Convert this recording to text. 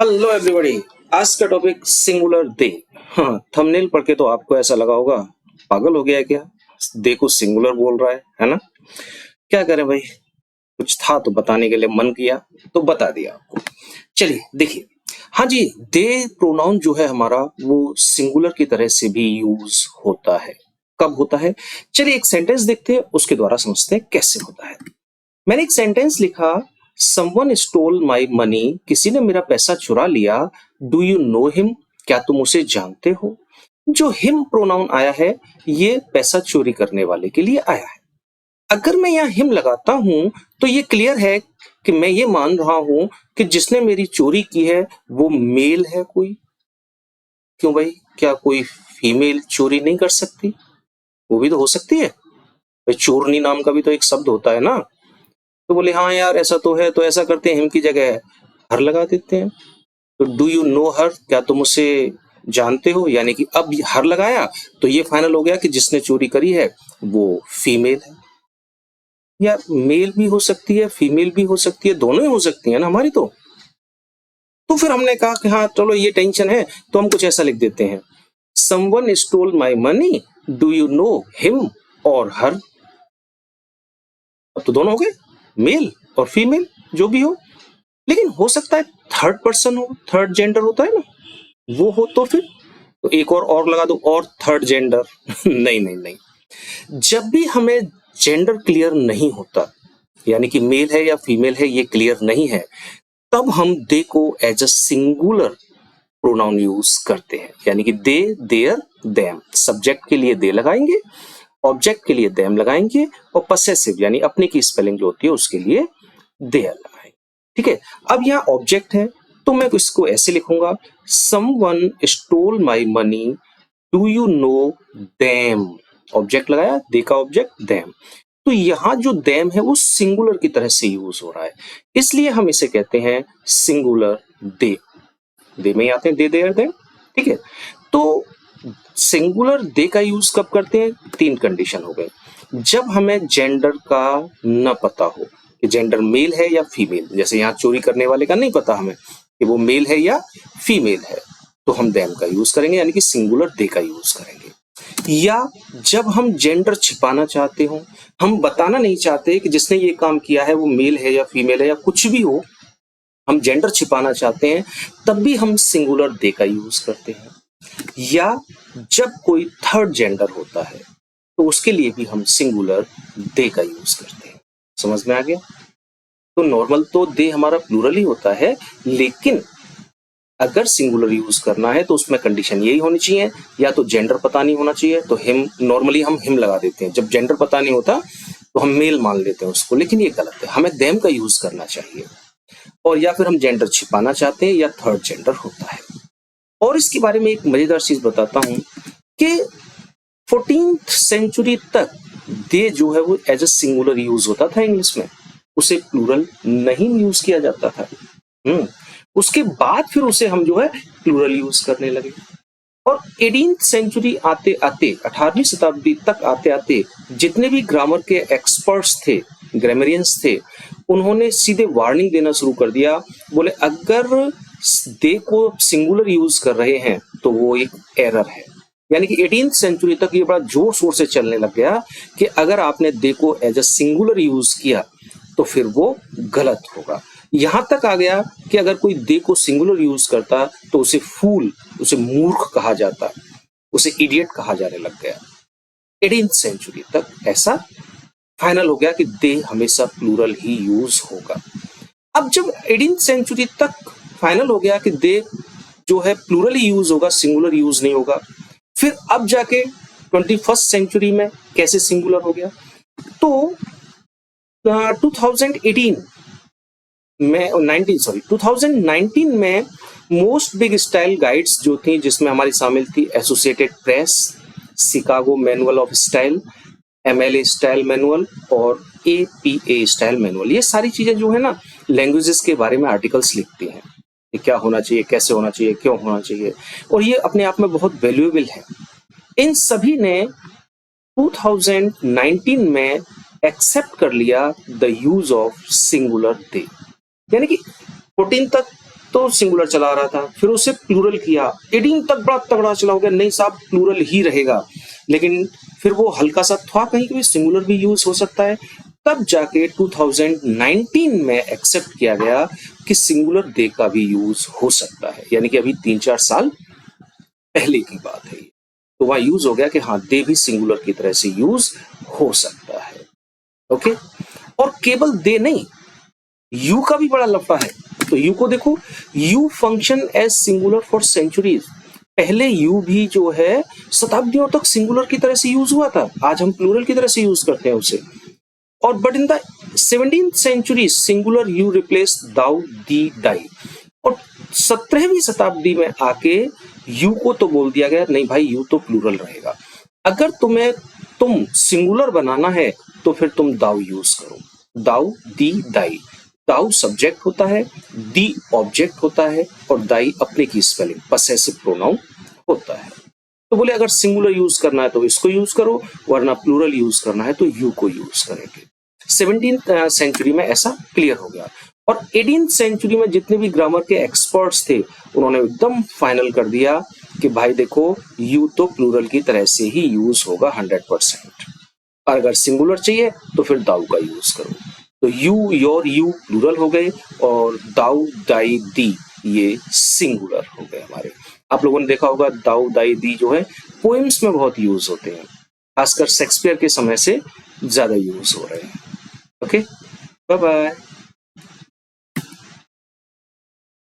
Hello everybody. आज का topic singular दे। हाँ, थंबनेल पढ़ के तो आपको ऐसा लगा होगा पागल हो गया है क्या, देखो सिंगुलर बोल रहा है ना। क्या करें भाई, कुछ था तो बताने के लिए मन किया तो बता दिया आपको। चलिए देखिए, हाँ जी, दे प्रोनाउन जो है हमारा वो सिंगुलर की तरह से भी यूज होता है। कब होता है? चलिए एक सेंटेंस देखते हैं, उसके द्वारा समझते हैं कैसे होता है। मैंने एक सेंटेंस लिखा, समवन स्टोल माई मनी, किसी ने मेरा पैसा चुरा लिया। डू यू नो हिम, क्या तुम उसे जानते हो? जो हिम प्रोनाउन आया है ये पैसा चोरी करने वाले के लिए आया है। अगर मैं यहाँ हिम लगाता हूं तो ये क्लियर है कि मैं ये मान रहा हूं कि जिसने मेरी चोरी की है वो मेल है कोई। क्यों भाई, क्या कोई फीमेल चोरी नहीं कर सकती? वो भी तो हो सकती है भाई, चोरनी नाम का भी तो एक शब्द होता है ना। तो बोले हाँ यार ऐसा तो है, तो ऐसा करते हैं हिम की जगह हर लगा देते हैं। तो डू यू नो हर, क्या तुम उसे जानते हो, यानी कि अब हर लगाया तो ये फाइनल हो गया कि जिसने चोरी करी है वो फीमेल है। या मेल भी हो सकती है फीमेल भी हो सकती है, दोनों ही हो सकती है ना हमारी। तो फिर हमने कहा कि हाँ चलो ये टेंशन है तो हम कुछ ऐसा लिख देते हैं, someone stole my money, do you know him और हर। अब तो दोनों हो गए, मेल और फीमेल जो भी हो। लेकिन हो सकता है थर्ड पर्सन हो, थर्ड जेंडर होता है ना, वो हो तो फिर तो एक और लगा दो, और थर्ड जेंडर। नहीं नहीं नहीं, जब भी हमें जेंडर क्लियर नहीं होता, यानी कि मेल है या फीमेल है ये क्लियर नहीं है, तब हम दे को as a singular pronoun use करते हैं। यानी कि दे, देयर, देम, सब्जेक्ट के लिए दे लगाएंगे, ऑब्जेक्ट के लिए देम लगाएंगे, और पसेसिव यानी अपने की स्पेलिंग जो होती है उसके लिए देयर लगाएंगे। ठीक है, अब यहाँ ऑब्जेक्ट है तो मैं इसको ऐसे लिखूंगा, someone stole my money, do you know them. Object लगाया, दे का ऑब्जेक्ट देम। तो यहाँ जो देम है वो सिंगुलर की तरह से यूज हो रहा है, इसलिए हम इसे कहते हैं सिंगुलर दे। दे में ही आते हैं दे, देयर, देम। ठीक है, तो सिंगुलर दे का यूज कब करते हैं? तीन कंडीशन हो गए। जब हमें जेंडर का न पता हो कि जेंडर मेल है या फीमेल, जैसे यहाँ चोरी करने वाले का नहीं पता हमें कि वो मेल है या फीमेल है, तो हम देम का यूज करेंगे, यानी कि सिंगुलर दे का यूज करेंगे। या जब हम जेंडर छिपाना चाहते हो, हम बताना नहीं चाहते कि जिसने ये काम किया है वो मेल है या फीमेल है या कुछ भी हो, हम जेंडर छिपाना चाहते हैं, तब भी हम सिंगुलर दे का यूज करते हैं। या जब कोई थर्ड जेंडर होता है तो उसके लिए भी हम सिंगुलर दे का यूज करते हैं। समझ में आ गया? तो नॉर्मल तो दे हमारा प्लूरल ही होता है, लेकिन अगर सिंगुलर यूज करना है तो उसमें कंडीशन यही होनी चाहिए, या तो जेंडर पता नहीं होना चाहिए, तो हिम, नॉर्मली हम हिम लगा देते हैं, जब जेंडर पता नहीं होता तो हम मेल मान लेते हैं उसको, लेकिन ये गलत है, हमें देम का यूज करना चाहिए। और या फिर हम जेंडर छिपाना चाहते हैं या थर्ड जेंडर होता है। और इसके बारे में एक मजेदार चीज बताता हूं कि 14th सेंचुरी तक दे जो है वो एज अ सिंगुलर यूज होता था इंग्लिश में, उसे प्लूरल नहीं यूज किया जाता था। उसके बाद फिर उसे हम जो है प्लूरल यूज करने लगे। और 18th सेंचुरी आते आते, 18वीं शताब्दी तक आते आते, जितने भी ग्रामर के एक्सपर्ट्स थे, ग्रामरियंस थे, उन्होंने सीधे वार्निंग देना शुरू कर दिया। बोले अगर दे को सिंगुलर यूज कर रहे हैं तो वो एक एरर है। यानी कि 18th सेंचुरी तक ये बड़ा जोर शोर से चलने लग गया कि अगर आपने दे को एज अ सिंगुलर यूज किया तो फिर वो गलत होगा। यहां तक आ गया कि अगर कोई दे को सिंगुलर यूज करता तो उसे फूल, उसे मूर्ख कहा जाता, उसे इडियट कहा जाने लग गया। 18th सेंचुरी तक ऐसा फाइनल हो गया कि दे हमेशा प्लूरल ही यूज होगा। अब जब 18th सेंचुरी तक फाइनल हो गया कि दे जो है प्लूरल ही यूज होगा, सिंगुलर यूज नहीं होगा, फिर अब जाके 21st सेंचुरी में कैसे सिंगुलर हो गया? तो 2018 में 2019 में मोस्ट बिग स्टाइल गाइड्स जो थी, जिसमें हमारी शामिल थी associated press, Chicago manual of style, MLA style manual और एपीए स्टाइल मैनुअल, ये सारी चीजें जो है ना लैंग्वेजेस के बारे में आर्टिकल्स लिखती हैं कि क्या होना चाहिए, कैसे होना चाहिए, क्यों होना चाहिए, और ये अपने आप में बहुत वैल्यूएबल है। इन सभी ने 2019 में एक्सेप्ट कर लिया द यूज ऑफ सिंगुलर दे। यानी कि 14 तक तो सिंगुलर चला रहा था, फिर उसे प्लूरल किया, 18 तक बड़ा तगड़ा चला, हो गया नहीं साहब प्लूरल ही रहेगा, लेकिन फिर वो हल्का सा था कहीं कि सिंगुलर भी यूज हो सकता है। तब जाके 2019 में एक्सेप्ट किया गया कि सिंगुलर दे का भी यूज हो सकता है, यानी कि अभी 3-4 साल पहले की बात है। तो वहां यूज हो गया कि हाँ दे भी सिंगुलर की तरह से यूज हो सकता है। ओके, और केवल दे नहीं, यू का भी बड़ा लफड़ा है। तो यू को देखो, you function as singular for centuries. पहले यू भी जो है शताब्दियों तक सिंगुलर की तरह से यूज हुआ था, आज हम प्लूरल की तरह से यूज करते हैं उसे। और but in the 17th century singular you replace thou thee thy. और 17वीं शताब्दी में आके यू को तो बोल दिया गया नहीं भाई यू तो प्लूरल रहेगा, अगर तुम सिंगुलर बनाना है तो फिर तुम दाउ यूज करो, दाउ दी दाई। दाउ सब्जेक्ट होता है, दी ऑब्जेक्ट होता है, और दाई अपने की स्पेलिंग पसेसिव प्रोनाउन होता है। तो बोले अगर सिंगुलर यूज करना है तो इसको यूज करो, वरना प्लूरल यूज करना है तो यू को यूज करेंगे। 17th सेंचुरी में ऐसा क्लियर हो गया। और 18th सेंचुरी में जितने भी ग्रामर के एक्सपर्ट्स थे उन्होंने एकदम फाइनल कर दिया कि भाई देखो यू तो प्लूरल की तरह से ही यूज होगा 100%, और अगर सिंगुलर चाहिए तो फिर दाउ का यूज करो। तो यू, योर, यू प्लूरल हो गए, और दाउ दाई दी ये सिंगुलर हो गए हमारे। आप लोगों ने देखा होगा दाउ दाई दी जो है पोएम्स में बहुत यूज होते हैं, खासकर शेक्सपियर के समय से ज्यादा यूज हो रहे हैं। Okay, bye bye.